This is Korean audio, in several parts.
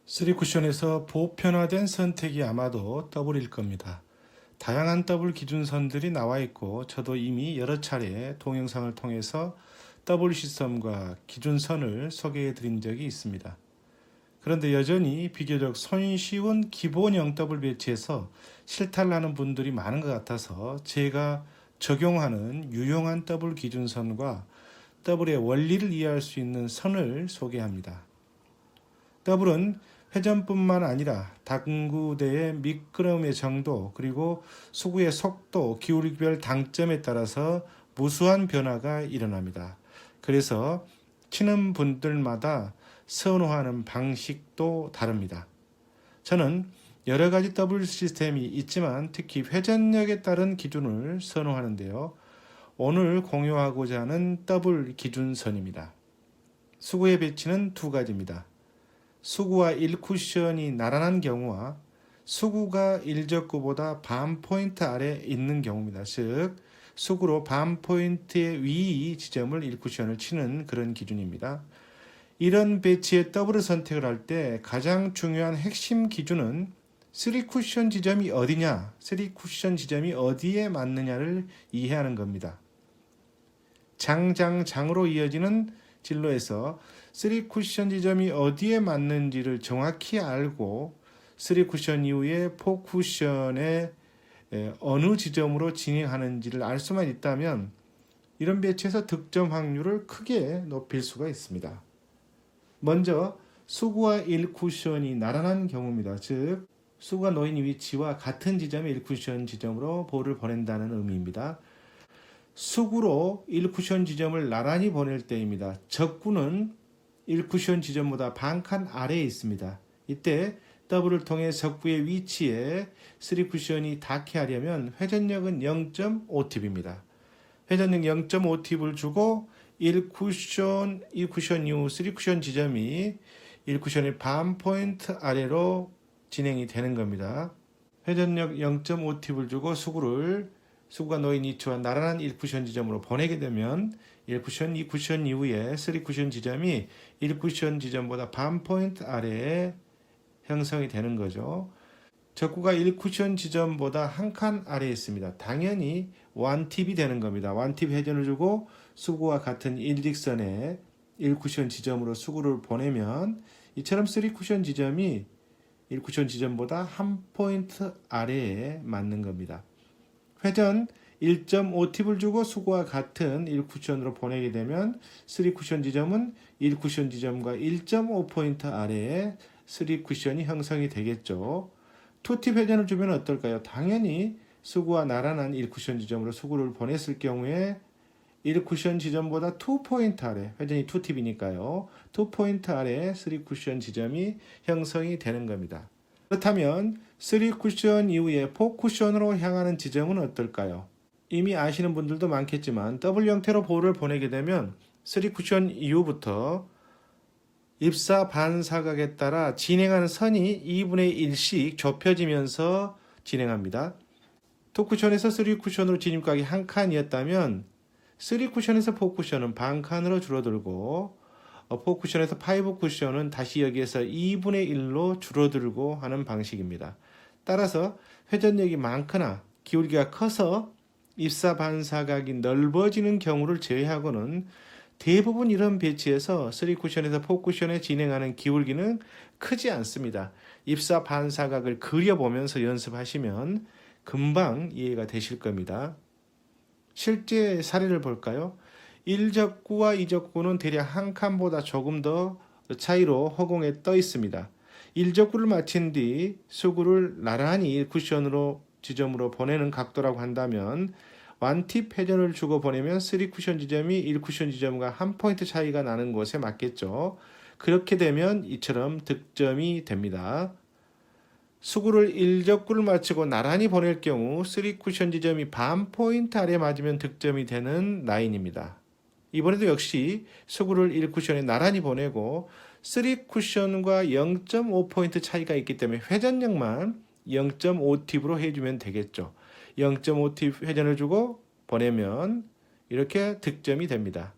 3쿠션에서 보편화된 선택이 아마도 더블일 겁니다. 다양한 더블 기준선들이 나와 있고 저도 이미 여러 차례 동영상을 통해서 더블 시스템과 기준선을 소개해 드린 적이 있습니다. 그런데 여전히 비교적 손쉬운 기본형 더블 배치에서 실탈나는 분들이 많은 것 같아서 제가 적용하는 유용한 더블 기준선과 더블의 원리를 이해할 수 있는 선을 소개합니다. 더블은 회전뿐만 아니라 당구대의 미끄러움의 정도 그리고 수구의 속도, 기울기별 당점에 따라서 무수한 변화가 일어납니다. 그래서 치는 분들마다 선호하는 방식도 다릅니다. 저는 여러 가지 더블 시스템이 있지만 특히 회전력에 따른 기준을 선호하는데요. 오늘 공유하고자 하는 더블 기준선입니다. 수구의 배치는 두 가지입니다. 수구와 1쿠션이 나란한 경우와 수구가 1적구보다 반 포인트 아래 있는 경우입니다. 즉 수구로 반 포인트의 위 지점을 1쿠션을 치는 그런 기준입니다. 이런 배치의 더블을 선택을 할 때 가장 중요한 핵심 기준은 3쿠션 지점이 어디냐, 3쿠션 지점이 어디에 맞느냐를 이해하는 겁니다. 장으로 이어지는 진로에서 3쿠션 지점이 어디에 맞는지를 정확히 알고 3쿠션 이후에 4쿠션의 어느 지점으로 진행하는지를 알 수만 있다면 이런 배치에서 득점 확률을 크게 높일 수가 있습니다. 먼저 수구와 1쿠션이 나란한 경우입니다. 즉 수구가 놓인 위치와 같은 지점의 1쿠션 지점으로 볼을 보낸다는 의미입니다. 수구로 1쿠션 지점을 나란히 보낼 때입니다. 적구는 1쿠션 지점보다 반칸 아래에 있습니다. 이때 더블을 통해 적구의 위치에 3쿠션이 닿게 하려면 회전력은 0.5팁입니다. 회전력 0.5팁을 주고 1쿠션, 2쿠션 이후 3쿠션 지점이 1쿠션의 반 포인트 아래로 진행이 되는 겁니다. 회전력 0.5팁을 주고 수구가 놓인 위치와 나란한 1쿠션 지점으로 보내게 되면 1쿠션, 2쿠션 이후에 3쿠션 지점이 1쿠션 지점보다 반 포인트 아래에 형성이 되는 거죠. 적구가 1쿠션 지점보다 한 칸 아래에 있습니다. 당연히 1팁이 되는 겁니다. 1팁 회전을 주고 수구와 같은 일직선에 1쿠션 지점으로 수구를 보내면 이처럼 3쿠션 지점이 1쿠션 지점보다 한 포인트 아래에 맞는 겁니다. 회전 1.5팁을 주고 수구와 같은 1쿠션으로 보내게 되면 3쿠션 지점은 1쿠션 지점과 1.5포인트 아래에 3쿠션이 형성이 되겠죠. 2팁 회전을 주면 어떨까요? 당연히 수구와 나란한 1쿠션 지점으로 수구를 보냈을 경우에 1쿠션 지점보다 2포인트 아래, 회전이 2팁이니까요. 2포인트 아래 3쿠션 지점이 형성이 되는 겁니다. 그렇다면 3쿠션 이후에 4쿠션으로 향하는 지점은 어떨까요? 이미 아시는 분들도 많겠지만 더블 형태로 볼을 보내게 되면 3쿠션 이후부터 입사 반사각에 따라 진행하는 선이 2분의 1씩 좁혀지면서 진행합니다. 2쿠션에서 3쿠션으로 진입각이 한 칸이었다면 3쿠션에서 4쿠션은 반 칸으로 줄어들고 4쿠션에서 5쿠션은 다시 여기에서 2분의 1로 줄어들고 하는 방식입니다. 따라서 회전력이 많거나 기울기가 커서 입사 반사각이 넓어지는 경우를 제외하고는 대부분 이런 배치에서 3쿠션에서 4쿠션에 진행하는 기울기는 크지 않습니다. 입사 반사각을 그려보면서 연습하시면 금방 이해가 되실 겁니다. 실제 사례를 볼까요? 1적구와 2적구는 대략 한 칸보다 조금 더 차이로 허공에 떠 있습니다. 1적구를 마친 뒤 수구를 나란히 1쿠션으로 지점으로 보내는 각도라고 한다면 1팁 회전을 주고 보내면 3쿠션 지점이 1쿠션 지점과 한 포인트 차이가 나는 곳에 맞겠죠. 그렇게 되면 이처럼 득점이 됩니다. 수구를 1적구를 마치고 나란히 보낼 경우 3쿠션 지점이 반 포인트 아래 맞으면 득점이 되는 라인입니다. 이번에도 역시 수구를 1쿠션에 나란히 보내고 3쿠션과 0.5포인트 차이가 있기 때문에 회전력만 0.5팁으로 해주면 되겠죠. 0.5팁 회전을 주고 보내면 이렇게 득점이 됩니다.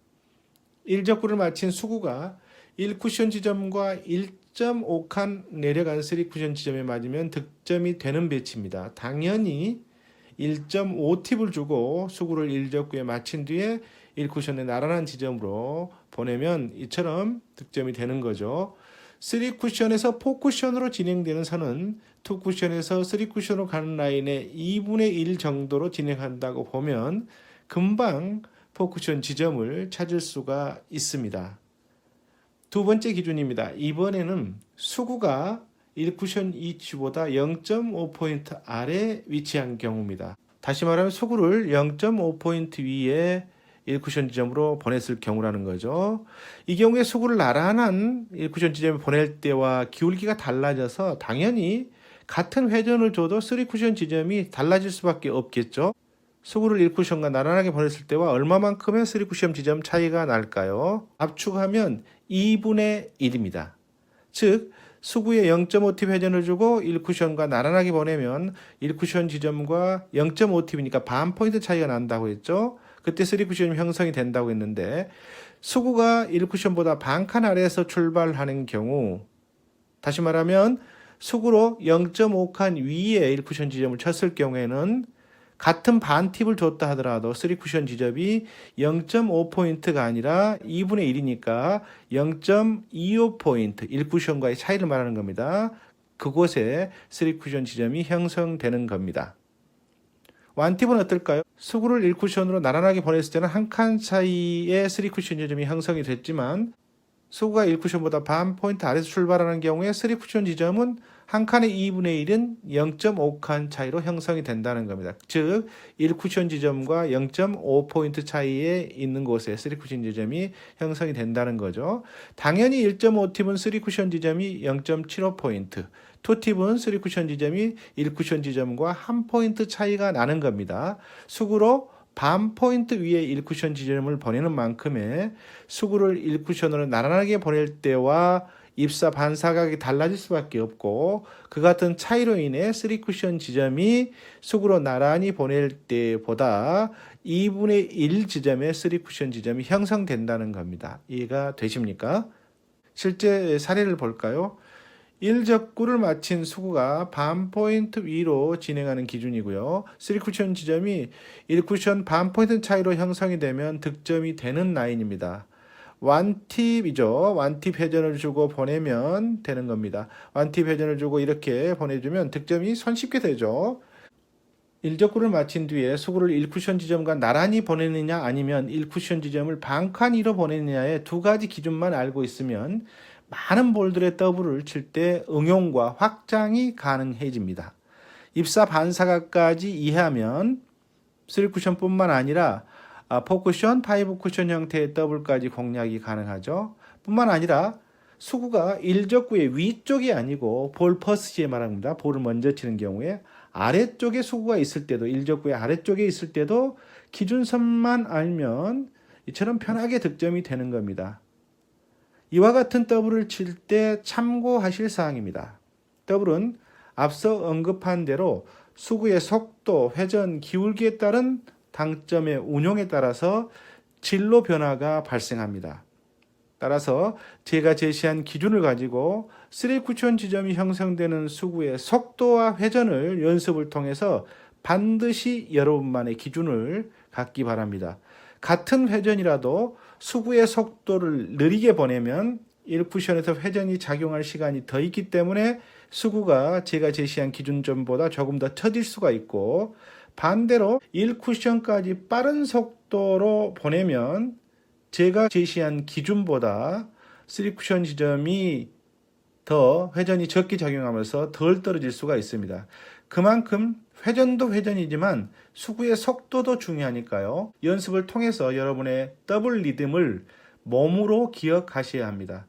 1적구를 마친 수구가 1쿠션 지점과 1.5칸 내려간 3쿠션 지점에 맞으면 득점이 되는 배치입니다. 당연히 1.5팁을 주고 수구를 1적구에 맞힌 뒤에 1쿠션의 나란한 지점으로 보내면 이처럼 득점이 되는 거죠. 3쿠션에서 4쿠션으로 진행되는 선은 2쿠션에서 3쿠션으로 가는 라인의 2분의 1 정도로 진행한다고 보면 금방 4쿠션 지점을 찾을 수가 있습니다. 두 번째 기준입니다. 이번에는 수구가 1쿠션 위치보다 0.5포인트 아래 위치한 경우입니다. 다시 말하면 수구를 0.5포인트 위에 1쿠션 지점으로 보냈을 경우라는 거죠. 이 경우에 수구를 나란한 1쿠션 지점에 보낼 때와 기울기가 달라져서 당연히 같은 회전을 줘도 3쿠션 지점이 달라질 수밖에 없겠죠. 수구를 1쿠션과 나란하게 보냈을 때와 얼마만큼의 3쿠션 지점 차이가 날까요? 압축하면 2분의 1입니다. 즉 수구에 0.5팁 회전을 주고 1쿠션과 나란하게 보내면 1쿠션 지점과 0.5팁이니까 반 포인트 차이가 난다고 했죠. 그때 3쿠션이 형성이 된다고 했는데 수구가 1쿠션보다 반칸 아래에서 출발하는 경우, 다시 말하면 수구로 0.5칸 위에 1쿠션 지점을 쳤을 경우에는 같은 반 팁을 줬다 하더라도 3쿠션 지점이 0.5포인트가 아니라 2분의 1이니까 0.25포인트, 1쿠션과의 차이를 말하는 겁니다. 그곳에 3쿠션 지점이 형성되는 겁니다. 완팁은 어떨까요? 수구를 1쿠션으로 나란하게 보냈을 때는 한 칸 차이에 3쿠션 지점이 형성이 됐지만 수구가 1쿠션보다 반 포인트 아래에서 출발하는 경우에 3쿠션 지점은 한 칸의 2분의 1은 0.5칸 차이로 형성이 된다는 겁니다. 즉 1쿠션 지점과 0.5포인트 차이에 있는 곳에 3쿠션 지점이 형성이 된다는 거죠. 당연히 1.5팁은 3쿠션 지점이 0.75포인트, 2팁은 3쿠션 지점이 1쿠션 지점과 1포인트 차이가 나는 겁니다. 수구로 반 포인트 위에 1쿠션 지점을 보내는 만큼의 수구를 1쿠션으로 나란하게 보낼 때와 입사 반사각이 달라질 수밖에 없고, 그 같은 차이로 인해 3쿠션 지점이 수구로 나란히 보낼 때보다 2분의 1 지점의 3쿠션 지점이 형성된다는 겁니다. 이해가 되십니까? 실제 사례를 볼까요? 1적구를 마친 수구가 반 포인트 위로 진행하는 기준이고요. 3쿠션 지점이 1쿠션 반 포인트 차이로 형성이 되면 득점이 되는 라인입니다. 완팁이죠. 완팁 회전을 주고 보내면 되는 겁니다. 완팁 회전을 주고 이렇게 보내주면 득점이 손쉽게 되죠. 1적구를 마친 뒤에 수구를 1쿠션 지점과 나란히 보내느냐 아니면 1쿠션 지점을 반칸 위로 보내느냐의 두 가지 기준만 알고 있으면 많은 볼들의 더블을 칠 때 응용과 확장이 가능해집니다. 입사 반사각까지 이해하면 3쿠션뿐만 아니라 4쿠션, 5쿠션 형태의 더블까지 공략이 가능하죠. 뿐만 아니라 수구가 1적구의 위쪽이 아니고 볼 퍼스트에 말합니다. 볼을 먼저 치는 경우에 아래쪽에 수구가 있을 때도, 1적구의 아래쪽에 있을 때도 기준선만 알면 이처럼 편하게 득점이 되는 겁니다. 이와 같은 더블을 칠 때 참고하실 사항입니다. 더블은 앞서 언급한 대로 수구의 속도, 회전, 기울기에 따른 당점의 운용에 따라서 진로 변화가 발생합니다. 따라서 제가 제시한 기준을 가지고 3쿠션 지점이 형성되는 수구의 속도와 회전을 연습을 통해서 반드시 여러분만의 기준을 갖기 바랍니다. 같은 회전이라도 수구의 속도를 느리게 보내면 1쿠션에서 회전이 작용할 시간이 더 있기 때문에 수구가 제가 제시한 기준점보다 조금 더 처질 수가 있고, 반대로 1쿠션까지 빠른 속도로 보내면 제가 제시한 기준보다 3쿠션 지점이 더 회전이 적게 작용하면서 덜 떨어질 수가 있습니다. 그만큼 회전도 회전이지만 수구의 속도도 중요하니까요. 연습을 통해서 여러분의 더블 리듬을 몸으로 기억하셔야 합니다.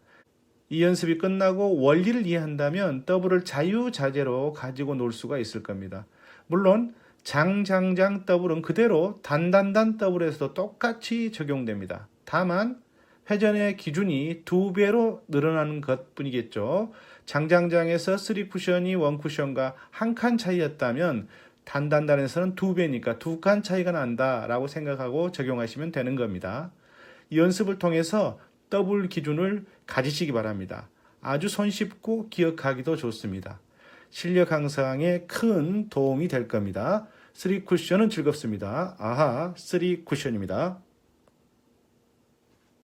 이 연습이 끝나고 원리를 이해한다면 더블을 자유자재로 가지고 놀 수가 있을 겁니다. 물론 장장장 더블은 그대로 단단단 더블에서도 똑같이 적용됩니다. 다만 회전의 기준이 2배로 늘어나는 것뿐이겠죠. 장장장에서 3쿠션이 1쿠션과 한 칸 차이였다면 단단단에서는 2배니까 2칸 차이가 난다라고 생각하고 적용하시면 되는 겁니다. 이 연습을 통해서 더블 기준을 가지시기 바랍니다. 아주 손쉽고 기억하기도 좋습니다. 실력 향상에 큰 도움이 될 겁니다. 3쿠션은 즐겁습니다. 아하, 3쿠션입니다.